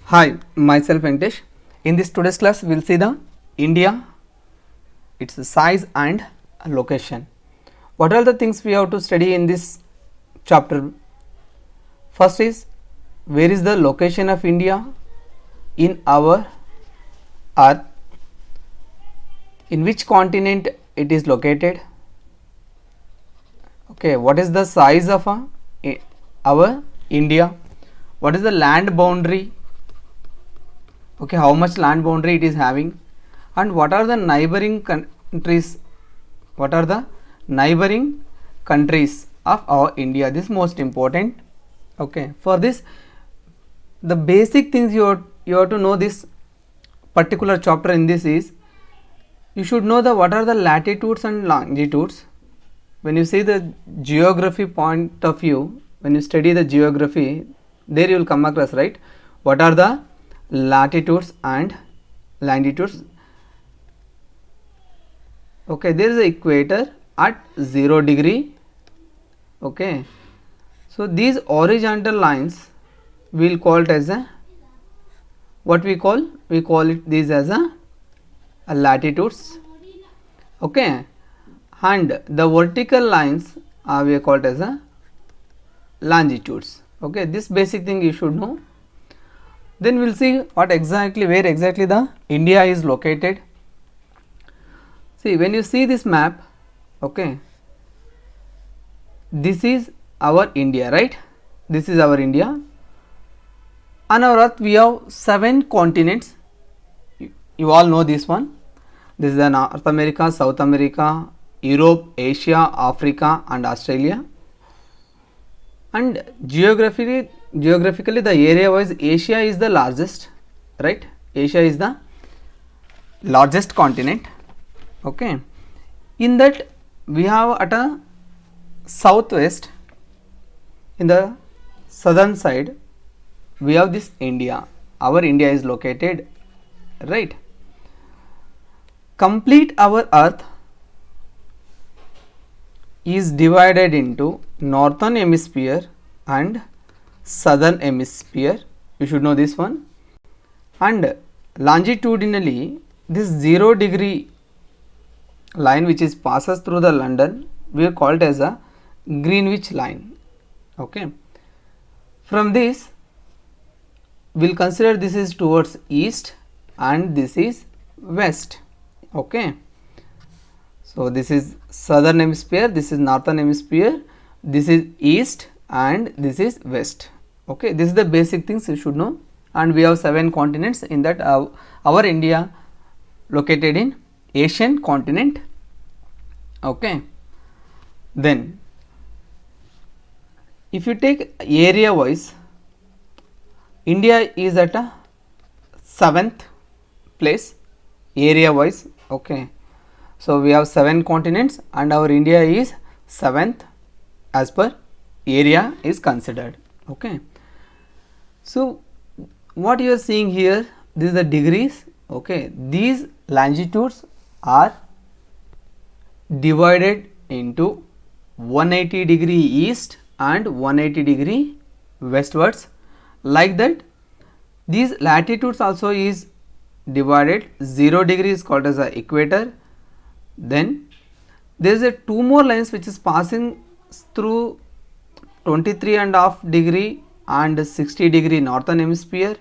Hi, myself Ventesh. In this today's class, we'll see the India, its size and location. What are the things we have to study in this chapter? First is, where is the location of India in our earth? In which continent it is located? Okay, what is the size of our India? What is the land boundary? Okay, how much land boundary it is having, and what are the neighboring countries? What are the neighboring countries of our India? This is most important. Okay, for this, the basic things you have to know this particular chapter in this is, you should know the what are the latitudes and longitudes. When you see the geography point of view, when you study the geography, there you will come across, right, what are the latitudes and longitudes. Okay, there is the equator at 0 degree. Okay, so these horizontal lines we will call it as a, what we call it these as a latitudes. Okay, and the vertical lines we call it as a longitudes. Okay, this basic thing you should know. Then we will see where exactly the India is located. See, when you see this map, okay, this is our India, right? This is our India. On our earth we have 7 continents. You all know this one. This is the North America, South America, Europe, Asia, Africa and Australia. And geographically the area wise, Asia is the largest, right? Asia is the largest continent. Okay, in that we have at a southwest, in the southern side we have this India. Our India is located, right? Complete our earth is divided into northern hemisphere and southern hemisphere. You should know this one. And longitudinally, this 0 degree line which is passes through the London, we call it as a Greenwich line. Okay, from this we'll consider this is towards east and this is west. Okay, so this is southern hemisphere, this is northern hemisphere, this is east and this is west. Okay, this is the basic things you should know. And we have 7 continents. In that our India located in Asian continent. Okay, then if you take area wise, India is at a 7th place area wise. Okay, so we have 7 continents and our India is 7th as per area is considered. Okay, so what you are seeing here, this is the degrees. Okay, these longitudes are divided into 180 degree east and 180 degree westwards. Like that, these latitudes also is divided. 0 degree is called as the equator. Then there is a 2 more lines which is passing through 23.5 degree and 60 degree northern hemisphere,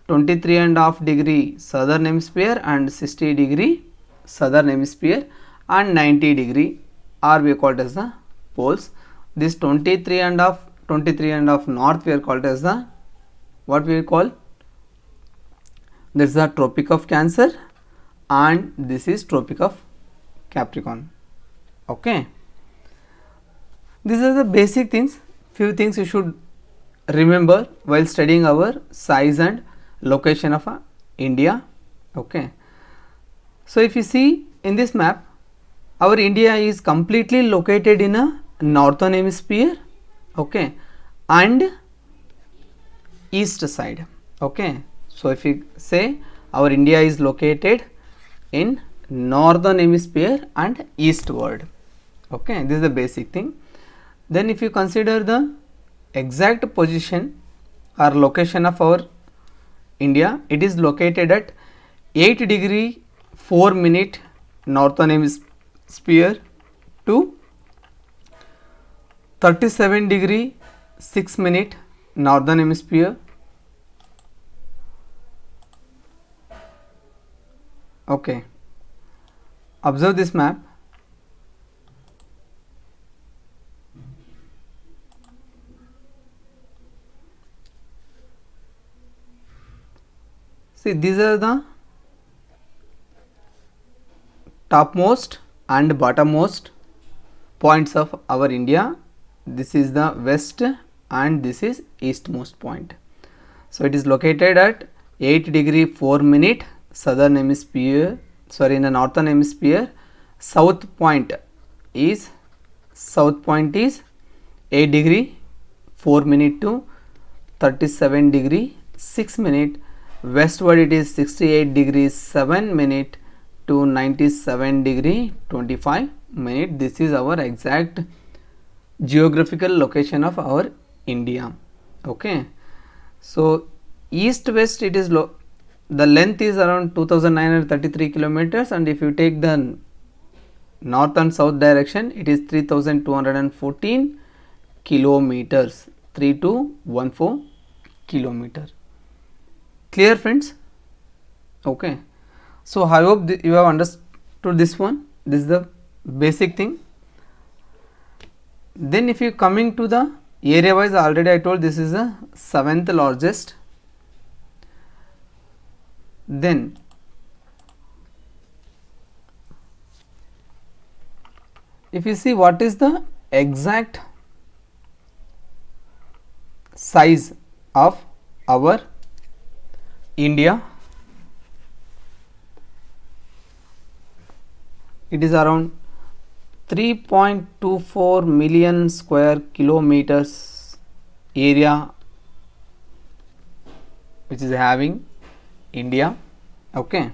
23.5 degree southern hemisphere and 60 degree southern hemisphere, and 90 degree are we called as the poles. This 23.5 north we are called as the, what we call, this is the Tropic of Cancer and this is Tropic of Capricorn. Okay, these are the basic things. Few things you should remember while studying our size and location of India. Okay, so if you see in this map, our India is completely located in a northern hemisphere. Okay, and east side. Okay, so if you say our India is located in northern hemisphere and eastward. Okay, this is the basic thing. Then if you consider the exact position or location of our India. It is located at 8 degree 4 minute northern hemisphere to 37 degree 6 minute northern hemisphere. Okay, observe this map. See, these are the topmost and bottommost points of our India. This is the west and this is eastmost point. So it is located at 8 degree 4 minute southern hemisphere, sorry, in the northern hemisphere. South point is 8 degree 4 minute to 37 degree 6 minute. Westward it is 68 degrees 7 minute to 97 degree 25 minute. This is our exact geographical location of our India. Okay, so east west it is the length is around 2933 kilometers, and if you take the north and south direction, it is 3214 kilometers, 3214 kilometer. Clear, friends? Okay, so I hope you have understood this one. This is the basic thing. Then if you coming to the area wise, already I told this is the 7th largest. Then if you see what is the exact size of our India, it is around 3.24 million square kilometers area which is having India. Okay,